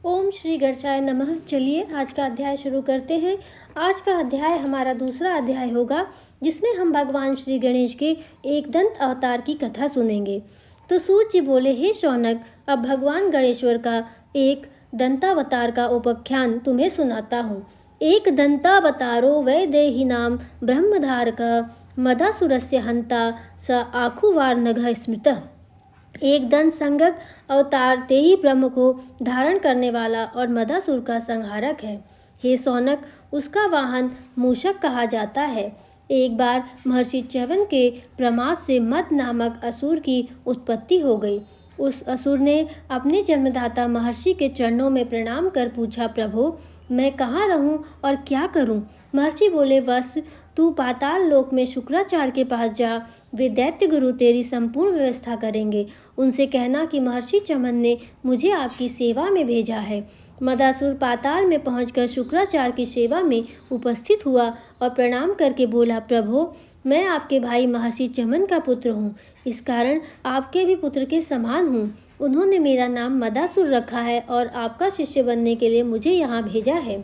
ओम श्री गणेशाय नमः। चलिए आज का अध्याय शुरू करते हैं। आज का अध्याय हमारा दूसरा अध्याय होगा, जिसमें हम भगवान श्री गणेश के एक दंत अवतार की कथा सुनेंगे। तो सूत जी बोले, हे शौनक, अब भगवान गणेश्वर का एक दंतावतार का उपाख्यान तुम्हें सुनाता हूँ। एक दंतावतारो वैदेहिनां ब्रह्मधारकः मदासुरस्य हंता स आखुवार नघ स्मृतः। एक दंत संगक अवतार तेही ब्रह्म को धारण करने वाला और मदासुर का संहारक है। हे सौनक, उसका वाहन मूषक कहा जाता है। एक बार महर्षि च्यवन के प्रमाद से मद नामक असुर की उत्पत्ति हो गई। उस असुर ने अपने जन्मदाता महर्षि के चरणों में प्रणाम कर पूछा, प्रभो, मैं कहाँ रहूं और क्या करूं? महर्षि बोले, वत्स, तू पाताल लोक में शुक्राचार्य के पास जा। वे दैत्य गुरु तेरी संपूर्ण व्यवस्था करेंगे। उनसे कहना कि महर्षि चमन ने मुझे आपकी सेवा में भेजा है। मदासुर पाताल में पहुंचकर शुक्राचार्य की सेवा में उपस्थित हुआ और प्रणाम करके बोला, प्रभो, मैं आपके भाई महर्षि चमन का पुत्र हूँ। इस कारण आपके भी पुत्र के समान हूँ। उन्होंने मेरा नाम मदासुर रखा है और आपका शिष्य बनने के लिए मुझे यहाँ भेजा है।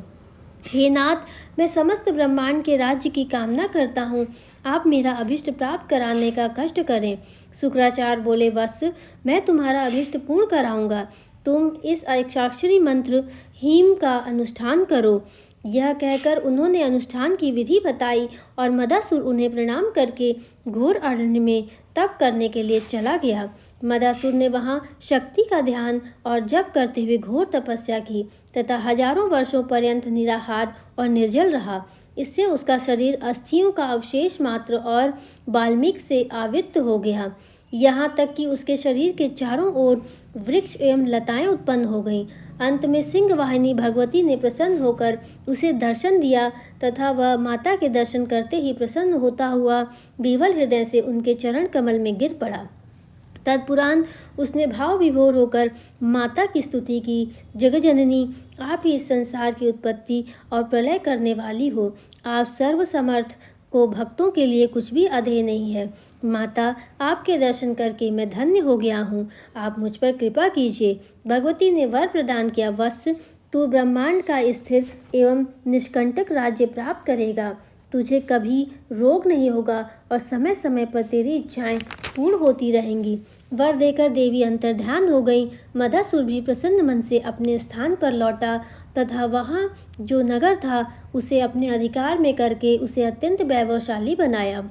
हे नाथ, मैं समस्त ब्रह्मांड के राज्य की कामना करता हूँ। आप मेरा अभिष्ट प्राप्त कराने का कष्ट करें। शुक्राचार्य बोले, वत्स, मैं तुम्हारा अभिष्ट पूर्ण कराऊंगा। तुम इस अक्षाक्षरी मंत्र हीम का अनुष्ठान करो। यह कहकर उन्होंने अनुष्ठान की विधि बताई और मदासुर उन्हें प्रणाम करके घोर अरण्य में तप करने के लिए चला गया। मदासुर ने वहाँ शक्ति का ध्यान और जप करते हुए घोर तपस्या की तथा हजारों वर्षों पर्यंत निराहार और निर्जल रहा। इससे उसका शरीर अस्थियों का अवशेष मात्र और बाल्मीक से आवृत्त हो गया। यहाँ तक कि उसके शरीर के चारों ओर वृक्ष एवं लताएं उत्पन्न हो गईं। अंत में सिंह वाहिनी भगवती ने प्रसन्न होकर उसे दर्शन दिया तथा वह माता के दर्शन करते ही प्रसन्न होता हुआ विवल हृदय से उनके चरण कमल में गिर पड़ा। तत्पुराण उसने भाव विभोर होकर माता की स्तुति की, जगजननी, आप ही इस संसार की उत्पत्ति और प्रलय करने वाली हो। आप सर्वसमर्थ को भक्तों के लिए कुछ भी अधेय नहीं है। माता, आपके दर्शन करके मैं धन्य हो गया हूँ। आप मुझ पर कृपा कीजिए। भगवती ने वर प्रदान किया, वत्स, तू ब्रह्मांड का स्थिर एवं निष्कंटक राज्य प्राप्त करेगा। तुझे कभी रोग नहीं होगा और समय समय पर तेरी इच्छाएं पूर्ण होती रहेंगी। वर देकर देवी अंतर्ध्यान हो गई। मदासुर भी प्रसन्न मन से अपने स्थान पर लौटा तथा वहाँ जो नगर था उसे अपने अधिकार में करके उसे अत्यंत वैभवशाली बनाया।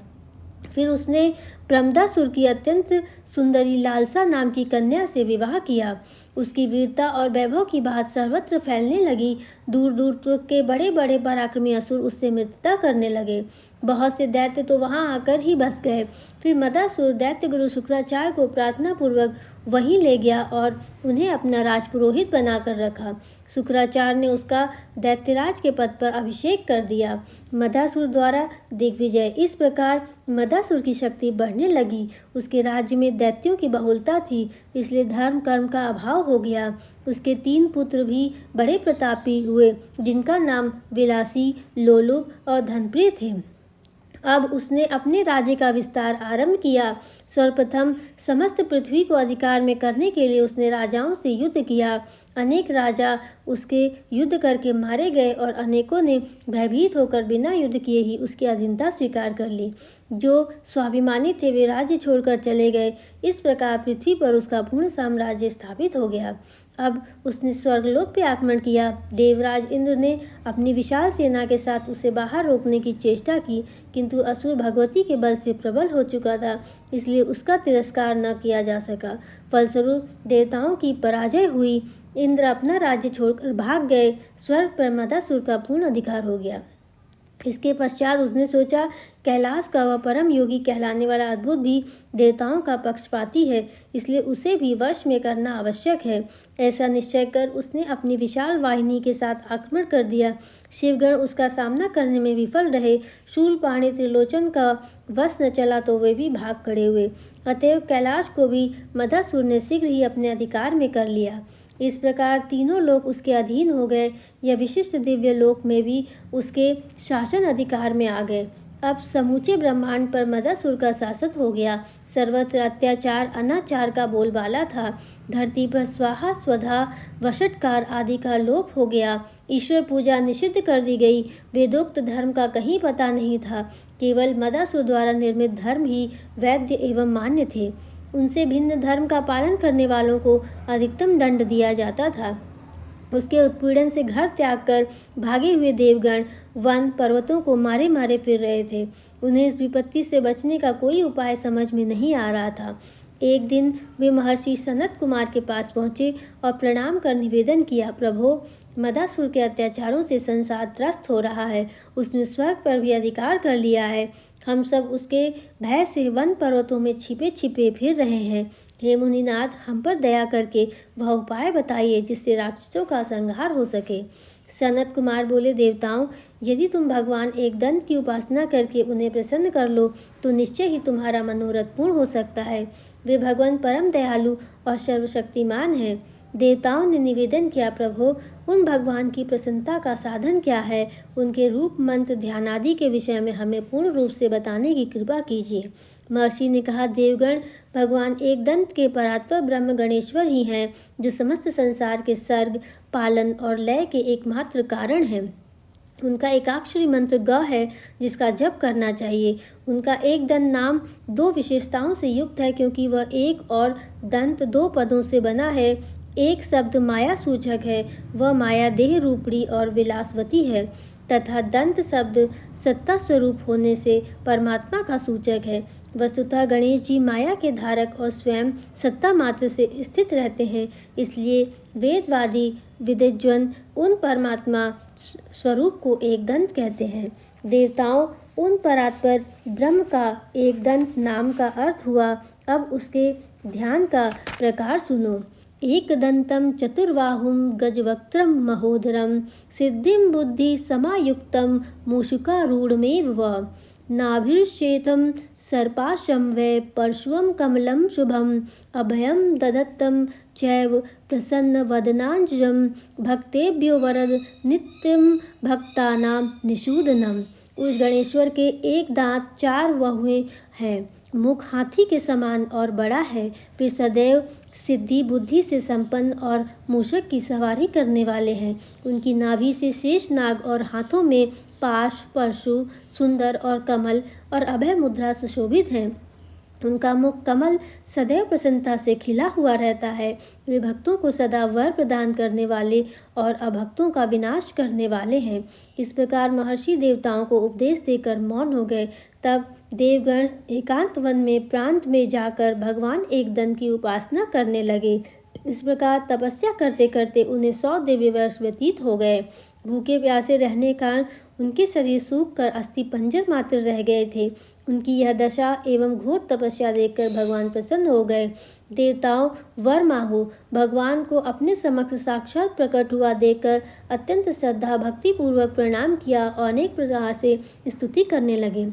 फिर उसने प्रमदासुर की अत्यंत सुंदरी लालसा नाम की कन्या से विवाह किया। उसकी वीरता और वैभव की बात सर्वत्र फैलने लगी। दूर दूर तक के बड़े बड़े पराक्रमी असुर उससे मित्रता करने लगे। बहुत से दैत्य तो वहां आकर ही बस गए। फिर मदासुर दैत्य गुरु शुक्राचार्य को प्रार्थना पूर्वक वहीं ले गया और उन्हें अपना राजपुरोहित बनाकर रखा। शुक्राचार्य ने उसका दैत्यराज के पद पर अभिषेक कर दिया। मदासुर द्वारा दिग्विजय। इस प्रकार मदासुर की शक्ति बढ़ने लगी। उसके राज्य में दैत्यों की बहुलता थी, इसलिए धर्म कर्म का अभाव हो गया। उसके 3 पुत्र भी बड़े प्रतापी हुए, जिनका नाम विलासी, लोलुप और धनप्रिय थे। अब उसने अपने राज्य का विस्तार आरंभ किया। सर्वप्रथम समस्त पृथ्वी को अधिकार में करने के लिए उसने राजाओं से युद्ध किया। अनेक राजा उसके युद्ध करके मारे गए और अनेकों ने भयभीत होकर बिना युद्ध किए ही उसकी अधीनता स्वीकार कर ली। जो स्वाभिमानी थे वे राज्य छोड़कर चले गए। इस प्रकार पृथ्वी पर उसका पूर्ण साम्राज्य स्थापित हो गया। अब उसने स्वर्गलोक पे आक्रमण किया। देवराज इंद्र ने अपनी विशाल सेना के साथ उसे बाहर रोकने की चेष्टा की, किंतु असुर भगवती के बल से प्रबल हो चुका था, इसलिए उसका तिरस्कार न किया जा सका। फलस्वरूप देवताओं की पराजय हुई। इंद्र अपना राज्य छोड़कर भाग गए। स्वर्ग पर मदासुर का पूर्ण अधिकार हो गया। इसके पश्चात उसने सोचा, कैलाश का वह परम योगी कहलाने वाला अद्भुत भी देवताओं का पक्षपाती है, इसलिए उसे भी वश में करना आवश्यक है। ऐसा निश्चय कर उसने अपनी विशाल वाहिनी के साथ आक्रमण कर दिया। शिवगण उसका सामना करने में विफल रहे। शूलपाणी त्रिलोचन का वश न चला तो वे भी भाग खड़े हुए। अतएव कैलाश को भी मदासुर ने शीघ्र ही अपने अधिकार में कर लिया। इस प्रकार तीनों लोक उसके अधीन हो गए। यह विशिष्ट दिव्य लोक में भी उसके शासन अधिकार में आ गए। अब समूचे ब्रह्मांड पर मदासुर का शासन हो गया। सर्वत्र अत्याचार अनाचार का बोलबाला था। धरती पर स्वाहा स्वधा वषटकार आदि का लोप हो गया। ईश्वर पूजा निषिद्ध कर दी गई। वेदोक्त धर्म का कहीं पता नहीं था। केवल मदासुर द्वारा निर्मित धर्म ही वैध एवं मान्य थे। उनसे भिन्न धर्म का पालन करने वालों को अधिकतम दंड दिया जाता था। उसके उत्पीड़न से घर त्याग कर भागे हुए देवगण वन पर्वतों को मारे मारे फिर रहे थे। उन्हें इस विपत्ति से बचने का कोई उपाय समझ में नहीं आ रहा था। एक दिन वे महर्षि सनत कुमार के पास पहुँचे और प्रणाम कर निवेदन किया, प्रभो, मदासुर के अत्याचारों से संसार त्रस्त हो रहा है। उसने स्वर्ग पर भी अधिकार कर लिया है। हम सब उसके भय से वन पर्वतों में छिपे छिपे फिर रहे हैं। हे मुनिनाथ, हम पर दया करके वह उपाय बताइए जिससे राक्षसों का संहार हो सके। सनत कुमार बोले, देवताओं, यदि तुम भगवान एकदंत की उपासना करके उन्हें प्रसन्न कर लो तो निश्चय ही तुम्हारा मनोरथ पूर्ण हो सकता है। वे भगवान परम दयालु और सर्वशक्तिमान हैं। देवताओं ने निवेदन किया, प्रभो, उन भगवान की प्रसन्नता का साधन क्या है? उनके रूप मंत्र ध्यान आदि के विषय में हमें पूर्ण रूप से बताने की कृपा कीजिए। महर्षि ने कहा, देवगण, भगवान एकदंत के परात्पर ब्रह्म गणेश्वर ही हैं, जो समस्त संसार के सर्ग, पालन और लय के एकमात्र कारण हैं। उनका एकाक्षरी मंत्र ग है, जिसका जप करना चाहिए। उनका एक दंत नाम दो विशेषताओं से युक्त है, क्योंकि वह एक और दंत दो पदों से बना है। एक शब्द माया सूचक है, वह माया देह रूपणी और विलासवती है, तथा दंत शब्द सत्ता स्वरूप होने से परमात्मा का सूचक है। वस्तुतः गणेश जी माया के धारक और स्वयं सत्ता मात्र से स्थित रहते हैं। इसलिए वेदवादी विद्वज्जन उन परमात्मा स्वरूप को एकदंत कहते हैं। देवताओं, उन परात्पर ब्रह्म का एकदंत नाम का अर्थ हुआ। अब उसके ध्यान का प्रकार सुनो। एकदंतं चतुर्बाहुं गजवक्त्रं महोदरं सिद्धिं बुद्धि समायुक्तं मूषिकारूढमेव व नाभिर्श्वेतं सर्पाशं वै परशुं कमलं शुभम् अभयं ददत्तं चैव प्रसन्नवदनांजं भक्तेभ्यो वरद नित्यं भक्तानां निषूदनम्। उस गणेश्वर के एक दांत चार बाहुएं हैं, मुख हाथी के समान और बड़ा है। वे सदैव सिद्धि बुद्धि से संपन्न और मूषक की सवारी करने वाले हैं। उनकी नाभि से शेष नाग और हाथों में पाश, परशु, सुंदर और कमल और अभय मुद्रा सुशोभित हैं। उनका मुख कमल सदैव प्रसन्नता से खिला हुआ रहता है। वे भक्तों को सदा वर प्रदान करने वाले और अभक्तों का विनाश करने वाले हैं। इस प्रकार महर्षि देवताओं को उपदेश देकर मौन हो गए। तब देवगण एकांत वन में प्रांत में जाकर भगवान एकदंत की उपासना करने लगे। इस प्रकार तपस्या करते करते उन्हें 100 दिव्य वर्ष व्यतीत हो गए। भूखे प्यासे रहने का उनके शरीर सूख कर अस्थि पंजर मात्र रह गए थे। उनकी यह दशा एवं घोर तपस्या देखकर भगवान प्रसन्न हो गए। देवताओं, वर मांगो। भगवान को अपने समक्ष साक्षात प्रकट हुआ देखकर अत्यंत श्रद्धा भक्ति पूर्वक प्रणाम किया और अनेक प्रकार से स्तुति करने लगे।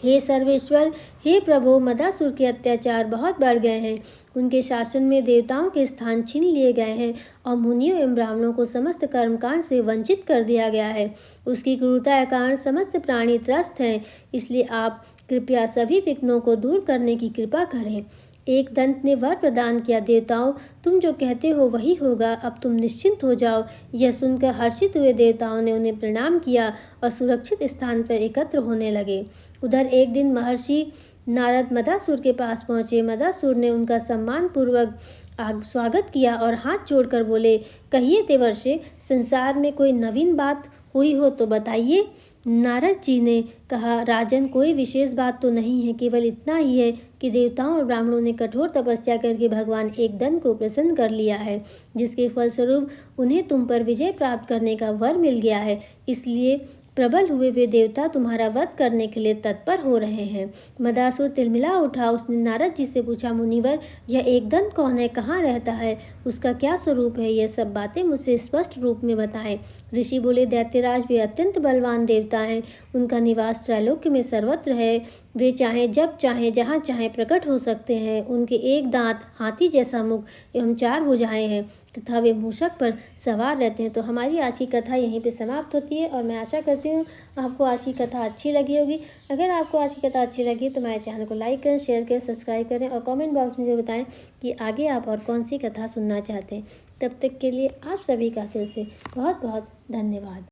हे सर्वेश्वर, हे प्रभु, मदासुर के अत्याचार बहुत बढ़ गए हैं। उनके शासन में देवताओं के स्थान छीन लिए गए हैं और मुनियों एवं ब्राह्मणों को समस्त कर्मकांड से वंचित कर दिया गया है। उसकी क्रूरता के कारण समस्त प्राणी त्रस्त हैं। इसलिए आप कृपया सभी विघ्नों को दूर करने की कृपा करें। एक दंत ने वर प्रदान किया, देवताओं, तुम जो कहते हो वही होगा। अब तुम निश्चिंत हो जाओ। यह सुनकर हर्षित हुए देवताओं ने उन्हें प्रणाम किया और सुरक्षित स्थान पर एकत्र होने लगे। उधर एक दिन महर्षि नारद मदासुर के पास पहुँचे। मदासुर ने उनका सम्मान पूर्वक स्वागत किया और हाथ जोड़कर बोले, कहिए देवर्षि, संसार में कोई नवीन बात हुई हो तो बताइए। नारद जी ने कहा, राजन, कोई विशेष बात तो नहीं है, केवल इतना ही है कि देवताओं और ब्राह्मणों ने कठोर तपस्या करके भगवान एकदंत को प्रसन्न कर लिया है, जिसके फलस्वरूप उन्हें तुम पर विजय प्राप्त करने का वर मिल गया है। इसलिए प्रबल हुए वे देवता तुम्हारा वध करने के लिए तत्पर हो रहे हैं। मदासुर तिलमिला उठा। उसने नारद जी से पूछा, मुनिवर, यह एकदंत कौन है, कहाँ रहता है, उसका क्या स्वरूप है? यह सब बातें मुझसे स्पष्ट रूप में बताएं। ऋषि बोले, दैत्यराज, वे अत्यंत बलवान देवता हैं। उनका निवास त्रैलोक्य में सर्वत्र है। वे चाहे जब चाहे जहाँ चाहे प्रकट हो सकते हैं। उनके एक दांत, हाथी जैसा मुख एवं 4 भुजाएं हैं तथा वे मूषक पर सवार रहते हैं। तो हमारी आज की कथा यहीं पे समाप्त होती है और मैं आशा करती हूँ आपको आज की कथा अच्छी लगी होगी। अगर आपको आज की कथा अच्छी लगी तो हमारे चैनल को लाइक करें, शेयर करें, सब्सक्राइब करें और कमेंट बॉक्स में जो बताएं कि आगे आप और कौन सी कथा सुनना चाहते हैं। तब तक के लिए आप सभी का फिर से बहुत बहुत धन्यवाद।